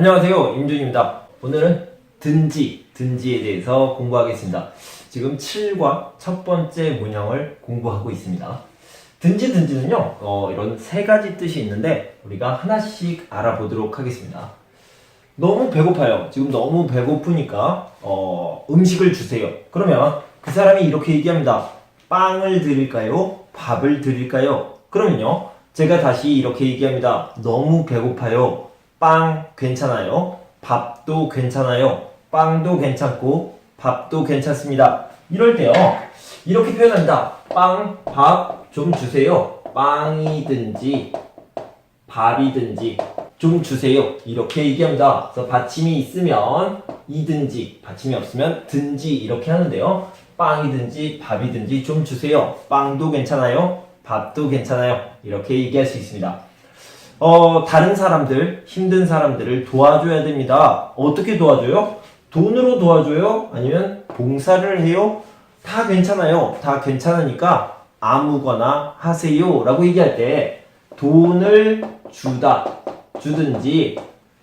안녕하세요, 임준입니다. 오늘은 든지에 대해서 공부하겠습니다. 지금 7과 첫 번째 문형을 공부하고 있습니다. 든지는요, 이런 세 가지 뜻이 있는데 우리가 하나씩 알아보도록 하겠습니다. 너무 배고파요. 지금 너무 배고프니까 음식을 주세요. 그러면 그 사람이 이렇게 얘기합니다. 빵을 드릴까요? 밥을 드릴까요? 그러면요, 제가 다시 이렇게 얘기합니다. 너무 배고파요. 빵 괜찮아요. 밥도 괜찮아요. 빵도 괜찮고 밥도 괜찮습니다. 이럴 때요, 이렇게 표현합니다. 빵, 밥 좀 주세요. 빵이든지 밥이든지 좀 주세요. 이렇게 얘기합니다. 그래서 받침이 있으면 이든지, 받침이 없으면 든지 이렇게 하는데요. 빵이든지 밥이든지 좀 주세요. 빵도 괜찮아요. 밥도 괜찮아요. 이렇게 얘기할 수 있습니다. 다른 사람들, 힘든 사람들을 도와줘야 됩니다. 어떻게 도와줘요? 돈으로 도와줘요? 아니면 봉사를 해요? 다 괜찮아요. 다 괜찮으니까 아무거나 하세요 라고 얘기할 때 돈을 주든지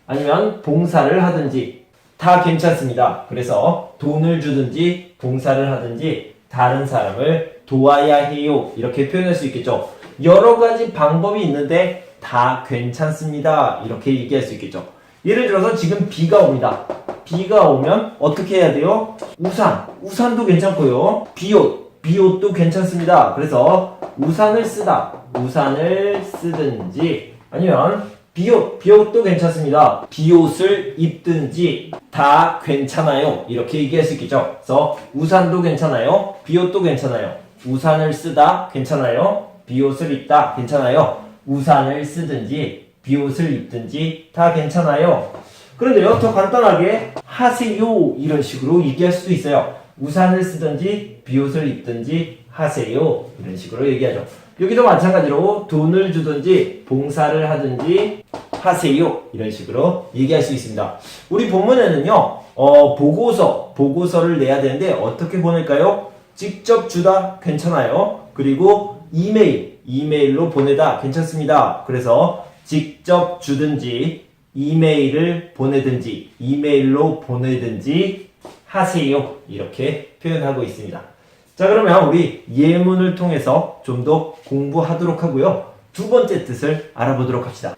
아니면 봉사를 하든지 다 괜찮습니다. 그래서 돈을 주든지 봉사를 하든지 다른 사람을 도와야 해요. 이렇게 표현할 수 있겠죠. 여러 가지 방법이 있는데 다 괜찮습니다. 이렇게 얘기할 수 있겠죠. 예를 들어서 지금 비가 옵니다. 비가 오면 어떻게 해야 돼요? 우산도 괜찮고요. 비옷도 괜찮습니다. 그래서 우산을 쓰든지 아니면 비옷도 괜찮습니다. 비옷을 입든지 다 괜찮아요. 이렇게 얘기할 수 있겠죠. 그래서 우산도 괜찮아요. 비옷도 괜찮아요. 우산을 쓰다 괜찮아요. 비옷을 입다 괜찮아요. 우산을 쓰든지 비옷을 입든지 다 괜찮아요. 그런데요, 더 간단하게 하세요 이런 식으로 얘기할 수도 있어요. 우산을 쓰든지 비옷을 입든지 하세요 이런 식으로 얘기하죠. 여기도 마찬가지로 돈을 주든지 봉사를 하든지 하세요 이런 식으로 얘기할 수 있습니다. 우리 본문에는요, 보고서를 내야 되는데 어떻게 보낼까요? 직접 주다 괜찮아요. 그리고 이메일로 보내다 괜찮습니다. 그래서 직접 주든지 이메일을 보내든지 이메일로 보내든지 하세요 이렇게 표현하고 있습니다. 자, 그러면 우리 예문을 통해서 좀 더 공부하도록 하고요. 두 번째 뜻을 알아보도록 합시다.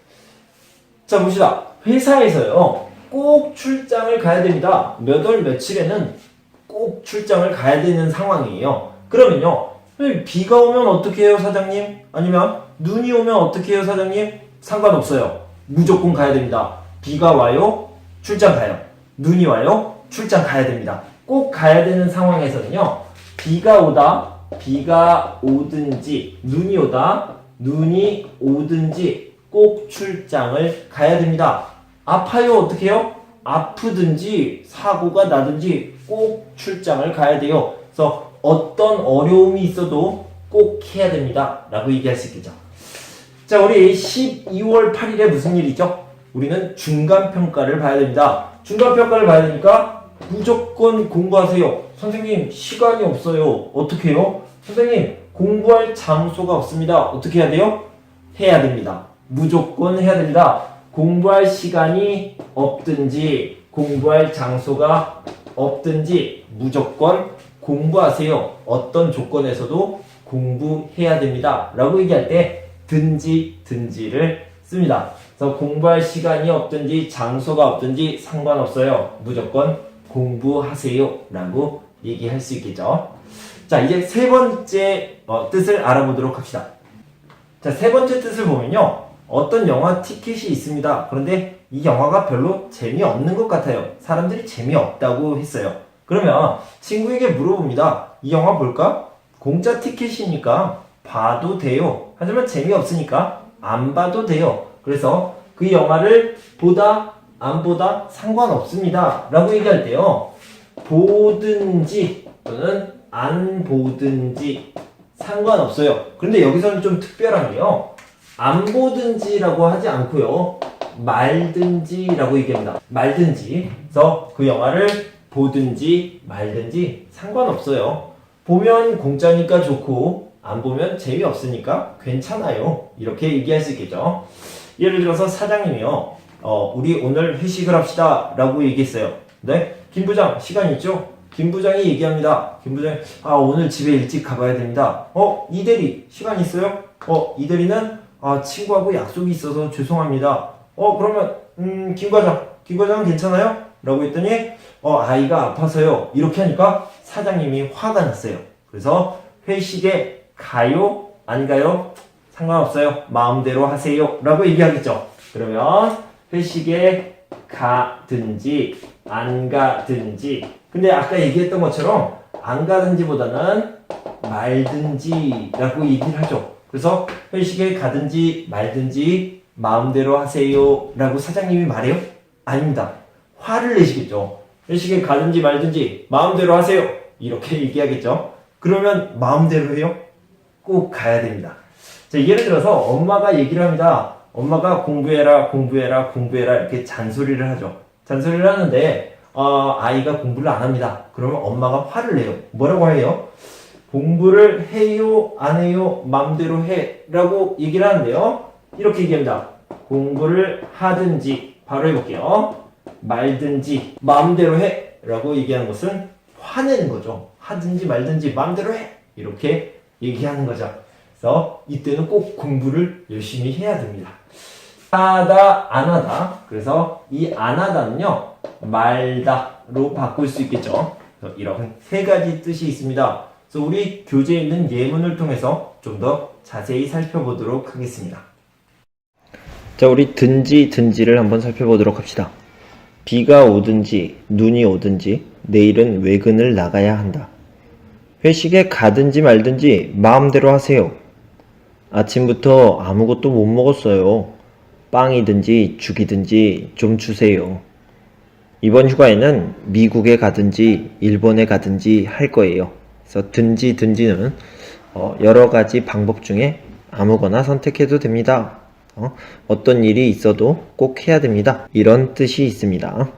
자, 봅시다. 회사에서요, 꼭 출장을 가야 됩니다. 몇 월 며칠에는 꼭 출장을 가야 되는 상황이에요. 그러면요, 비가 오면 어떻게 해요, 사장님? 아니면 눈이 오면 어떻게 해요, 사장님? 상관없어요. 무조건 가야 됩니다. 비가 와요, 출장 가요. 눈이 와요, 출장 가야 됩니다. 꼭 가야 되는 상황에서는요, 비가 오든지 눈이 오든지 꼭 출장을 가야 됩니다. 아파요, 어떻게 해요? 아프든지 사고가 나든지 꼭 출장을 가야 돼요. 그래서 어떤 어려움이 있어도 꼭 해야 됩니다 라고 얘기할 수 있겠죠. 자, 우리 12월 8일에 무슨 일이죠? 우리는 중간평가를 봐야 됩니다. 중간평가를 봐야 되니까 무조건 공부하세요. 선생님, 시간이 없어요. 어떻게 해요? 선생님, 공부할 장소가 없습니다. 어떻게 해야 돼요? 해야 됩니다. 무조건 해야 됩니다. 공부할 시간이 없든지 공부할 장소가 없든지 무조건 공부하세요. 어떤 조건에서도 공부해야 됩니다 라고 얘기할 때 든지를 씁니다. 그래서 공부할 시간이 없든지 장소가 없든지 상관없어요. 무조건 공부하세요 라고 얘기할 수 있겠죠. 자, 이제 세 번째 뜻을 알아보도록 합시다. 자, 세 번째 뜻을 보면요, 어떤 영화 티켓이 있습니다. 그런데 이 영화가 별로 재미없는 것 같아요. 사람들이 재미없다고 했어요. 그러면 친구에게 물어봅니다. 이 영화 볼까? 공짜 티켓이니까 봐도 돼요. 하지만 재미없으니까 안 봐도 돼요. 그래서 그 영화를 보다 안 보다 상관없습니다 라고 얘기할 때요, 보든지 또는 안 보든지 상관없어요. 그런데 여기서는 좀 특별한 게요, 안 보든지라고 하지 않고요, 말든지라고 얘기합니다. 말든지. 그래서 그 영화를 보든지 말든지 상관없어요. 보면 공짜니까 좋고 안 보면 재미없으니까 괜찮아요. 이렇게 얘기할 수 있겠죠. 예를 들어서 사장님이요, 우리 오늘 회식을 합시다 라고 얘기했어요. 네? 김 부장 시간 있죠? 김 부장이 얘기합니다. 김 부장이 오늘 집에 일찍 가봐야 됩니다. 이 대리 시간 있어요? 이 대리는 친구하고 약속이 있어서 죄송합니다. 그러면 김 과장은 괜찮아요? 라고 했더니 아이가 아파서요. 이렇게 하니까 사장님이 화가 났어요. 그래서 회식에 가요? 안 가요? 상관없어요. 마음대로 하세요. 라고 얘기하겠죠. 그러면 회식에 가든지 안 가든지, 근데 아까 얘기했던 것처럼 안 가든지보다는 말든지 라고 얘기를 하죠. 그래서 회식에 가든지 말든지 마음대로 하세요 라고 사장님이 말해요? 아닙니다. 화를 내시겠죠. 회식에 가든지 말든지 마음대로 하세요 이렇게 얘기하겠죠. 그러면 마음대로 해요? 꼭 가야 됩니다. 자, 예를 들어서 엄마가 얘기를 합니다. 엄마가 공부해라 이렇게 잔소리를 하죠. 잔소리를 하는데 아이가 공부를 안 합니다. 그러면 엄마가 화를 내요. 뭐라고 해요? 공부를 해요 안 해요 맘대로 해 라고 얘기를 하는데요. 이렇게 얘기합니다. 공부를 하든지, 바로 해볼게요. 말든지 맘대로 해 라고 얘기하는 것은 화내는 거죠. 하든지 말든지 맘대로 해 이렇게 얘기하는 거죠. 그래서 이때는 꼭 공부를 열심히 해야 됩니다. 하다 안 하다, 그래서 이 안 하다는요 말다로 바꿀 수 있겠죠. 그래서 이런 세 가지 뜻이 있습니다. 그래서 우리 교재에 있는 예문을 통해서 좀 더 자세히 살펴보도록 하겠습니다. 자, 우리 든지를 한번 살펴보도록 합시다. 비가 오든지 눈이 오든지 내일은 외근을 나가야 한다. 회식에 가든지 말든지 마음대로 하세요. 아침부터 아무것도 못 먹었어요. 빵이든지 죽이든지 좀 주세요. 이번 휴가에는 미국에 가든지 일본에 가든지 할 거예요. 그래서 든지는 여러 가지 방법 중에 아무거나 선택해도 됩니다. 어떤 일이 있어도 꼭 해야 됩니다. 이런 뜻이 있습니다.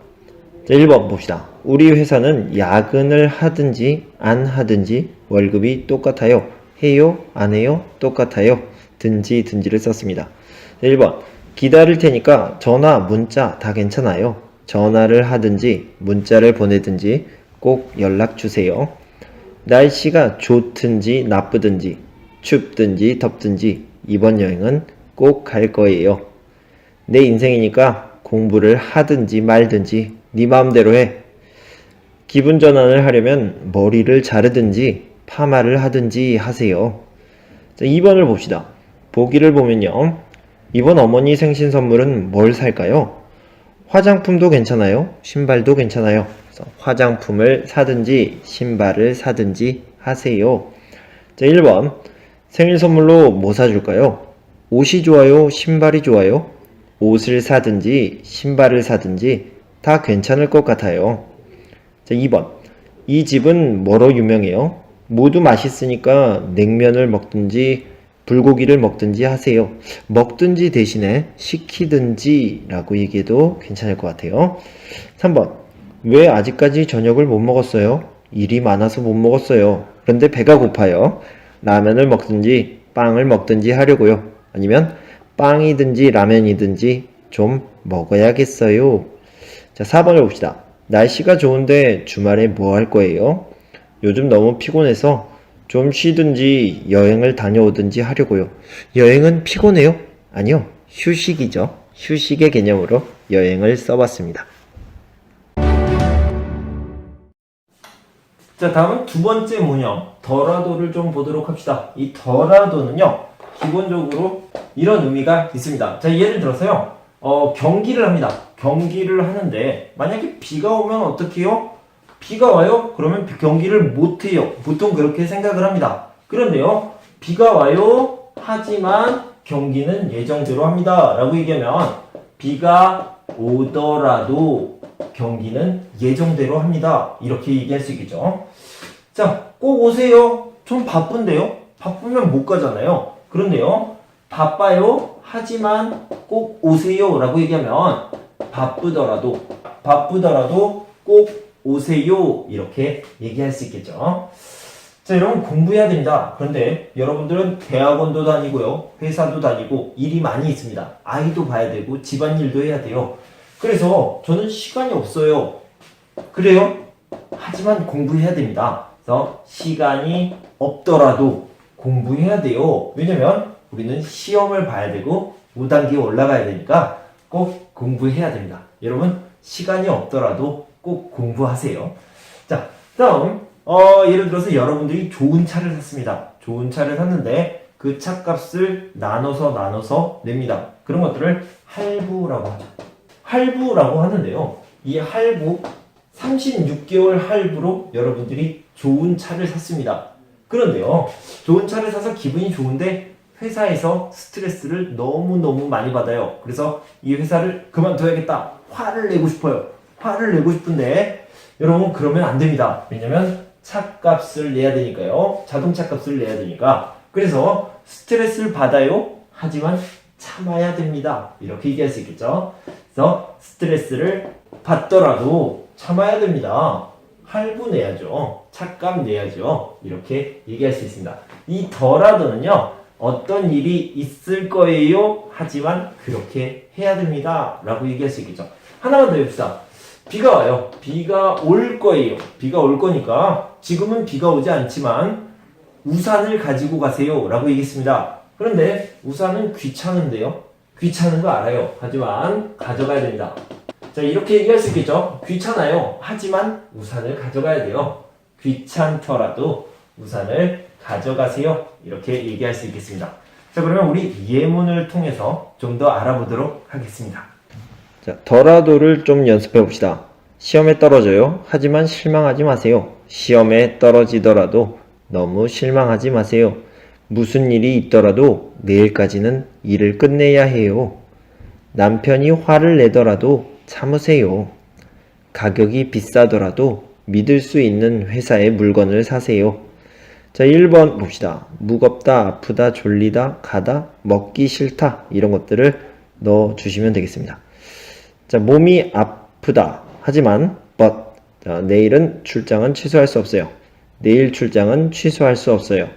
자, 1번 봅시다. 우리 회사는 야근을 하든지 안 하든지 월급이 똑같아요. 해요? 안 해요? 똑같아요. 든지를 썼습니다. 자, 1번 기다릴 테니까 전화, 문자 다 괜찮아요. 전화를 하든지 문자를 보내든지 꼭 연락 주세요. 날씨가 좋든지 나쁘든지 춥든지 덥든지 이번 여행은 꼭 갈 거예요. 내 인생이니까 공부를 하든지 말든지 네 마음대로 해. 기분 전환을 하려면 머리를 자르든지 파마를 하든지 하세요. 자, 2번을 봅시다. 보기를 보면요. 이번 어머니 생신 선물은 뭘 살까요? 화장품도 괜찮아요. 신발도 괜찮아요. 그래서 화장품을 사든지 신발을 사든지 하세요. 자, 1번 생일 선물로 뭐 사줄까요? 옷이 좋아요? 신발이 좋아요? 옷을 사든지 신발을 사든지 다 괜찮을 것 같아요. 자, 2번 이 집은 뭐로 유명해요? 모두 맛있으니까 냉면을 먹든지 불고기를 먹든지 하세요. 먹든지 대신에 시키든지 라고 얘기해도 괜찮을 것 같아요. 3번 왜 아직까지 저녁을 못 먹었어요? 일이 많아서 못 먹었어요. 그런데 배가 고파요. 라면을 먹든지 빵을 먹든지 하려고요. 아니면 빵이든지 라면이든지 좀 먹어야겠어요. 자, 4번을 봅시다. 날씨가 좋은데 주말에 뭐 할 거예요? 요즘 너무 피곤해서 좀 쉬든지 여행을 다녀오든지 하려고요. 여행은 피곤해요? 아니요. 휴식이죠. 휴식의 개념으로 여행을 써봤습니다. 자, 다음은 두 번째 문형 더라도를 좀 보도록 합시다. 이 더라도는요 기본적으로 이런 의미가 있습니다. 자, 예를 들어서요 경기를 합니다. 경기를 하는데 만약에 비가 오면 어떻게 해요? 비가 와요? 그러면 경기를 못해요. 보통 그렇게 생각을 합니다. 그런데요 비가 와요 하지만 경기는 예정대로 합니다 라고 얘기하면 비가 오더라도 경기는 예정대로 합니다 이렇게 얘기할 수 있겠죠. 자, 꼭 오세요. 좀 바쁜데요? 바쁘면 못 가잖아요. 그런데요 바빠요 하지만 꼭 오세요 라고 얘기하면 바쁘더라도 꼭 오세요 이렇게 얘기할 수 있겠죠. 자, 여러분 공부해야 됩니다. 그런데 여러분들은 대학원도 다니고요. 회사도 다니고 일이 많이 있습니다. 아이도 봐야 되고 집안일도 해야 돼요. 그래서 저는 시간이 없어요. 그래요? 하지만 공부해야 됩니다. 그래서 시간이 없더라도 공부해야 돼요. 왜냐면 우리는 시험을 봐야 되고 5단계에 올라가야 되니까 꼭 공부해야 됩니다. 여러분 시간이 없더라도 꼭 공부하세요. 자, 다음 예를 들어서 여러분들이 좋은 차를 샀습니다. 좋은 차를 샀는데 그 차값을 나눠서 냅니다. 그런 것들을 할부라고 하죠. 할부라고 하는데요. 이 할부 36개월 할부로 여러분들이 좋은 차를 샀습니다. 그런데요, 좋은 차를 사서 기분이 좋은데 회사에서 스트레스를 너무너무 많이 받아요. 그래서 이 회사를 그만둬야겠다. 화를 내고 싶어요. 화를 내고 싶은데 여러분 그러면 안 됩니다. 왜냐면 차값을 내야 되니까요. 자동차 값을 내야 되니까. 그래서 스트레스를 받아요. 하지만 참아야 됩니다. 이렇게 얘기할 수 있겠죠. 그래서 스트레스를 받더라도 참아야 됩니다. 할부 내야죠. 차값 내야죠. 이렇게 얘기할 수 있습니다. 이 더라도는요. 어떤 일이 있을 거예요. 하지만 그렇게 해야 됩니다. 라고 얘기할 수 있겠죠. 하나만 더 해봅시다. 비가 와요. 비가 올 거예요. 비가 올 거니까 지금은 비가 오지 않지만 우산을 가지고 가세요. 라고 얘기했습니다. 그런데 우산은 귀찮은데요. 귀찮은 거 알아요. 하지만 가져가야 됩니다. 자, 이렇게 얘기할 수 있겠죠. 귀찮아요. 하지만 우산을 가져가야 돼요. 귀찮더라도 우산을 가져가세요. 이렇게 얘기할 수 있겠습니다. 자, 그러면 우리 예문을 통해서 좀 더 알아보도록 하겠습니다. 자, 더라도를 좀 연습해 봅시다. 시험에 떨어져요. 하지만 실망하지 마세요. 시험에 떨어지더라도 너무 실망하지 마세요. 무슨 일이 있더라도 내일까지는 일을 끝내야 해요. 남편이 화를 내더라도 참으세요. 가격이 비싸더라도 믿을 수 있는 회사의 물건을 사세요. 자, 1번 봅시다. 무겁다, 아프다, 졸리다, 가다, 먹기 싫다 이런 것들을 넣어주시면 되겠습니다. 자, 몸이 아프다. 하지만 but 자, 내일은 출장은 취소할 수 없어요. 내일 출장은 취소할 수 없어요.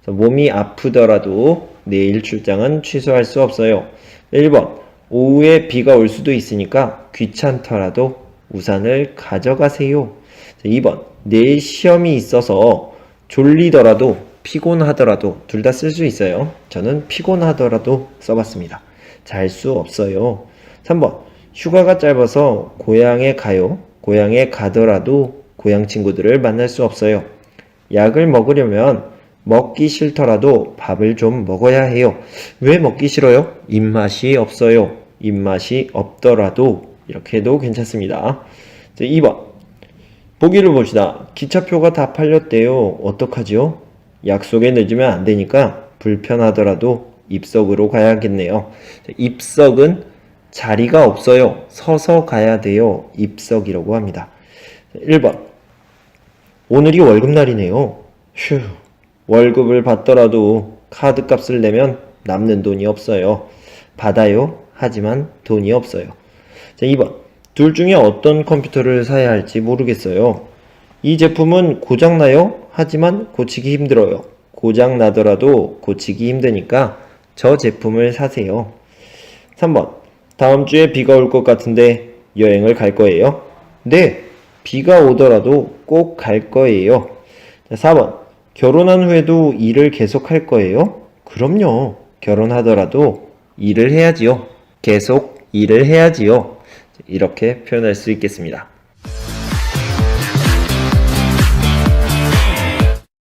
자, 몸이 아프더라도 내일 출장은 취소할 수 없어요. 1번 오후에 비가 올 수도 있으니까 귀찮더라도 우산을 가져가세요. 자, 2번 내일 시험이 있어서 졸리더라도 피곤하더라도 둘 다 쓸 수 있어요. 저는 피곤하더라도 써봤습니다. 잘 수 없어요. 3번 휴가가 짧아서 고향에 가요. 고향에 가더라도 고향 친구들을 만날 수 없어요. 약을 먹으려면 먹기 싫더라도 밥을 좀 먹어야 해요. 왜 먹기 싫어요? 입맛이 없어요. 입맛이 없더라도 이렇게 해도 괜찮습니다. 자, 2번 보기를 봅시다. 기차표가 다 팔렸대요. 어떡하지요? 약속에 늦으면 안 되니까 불편하더라도 입석으로 가야겠네요. 자, 입석은 자리가 없어요. 서서 가야 돼요. 입석이라고 합니다. 1번 오늘이 월급날이네요. 휴, 월급을 받더라도 카드값을 내면 남는 돈이 없어요. 받아요. 하지만 돈이 없어요. 자, 2번 둘 중에 어떤 컴퓨터를 사야 할지 모르겠어요. 이 제품은 고장나요. 하지만 고치기 힘들어요. 고장나더라도 고치기 힘드니까 저 제품을 사세요. 3번 다음 주에 비가 올 것 같은데 여행을 갈 거예요? 네, 비가 오더라도 꼭 갈 거예요. 4번 결혼한 후에도 일을 계속 할 거예요? 그럼요. 결혼하더라도 일을 해야지요. 계속 일을 해야지요. 이렇게 표현할 수 있겠습니다.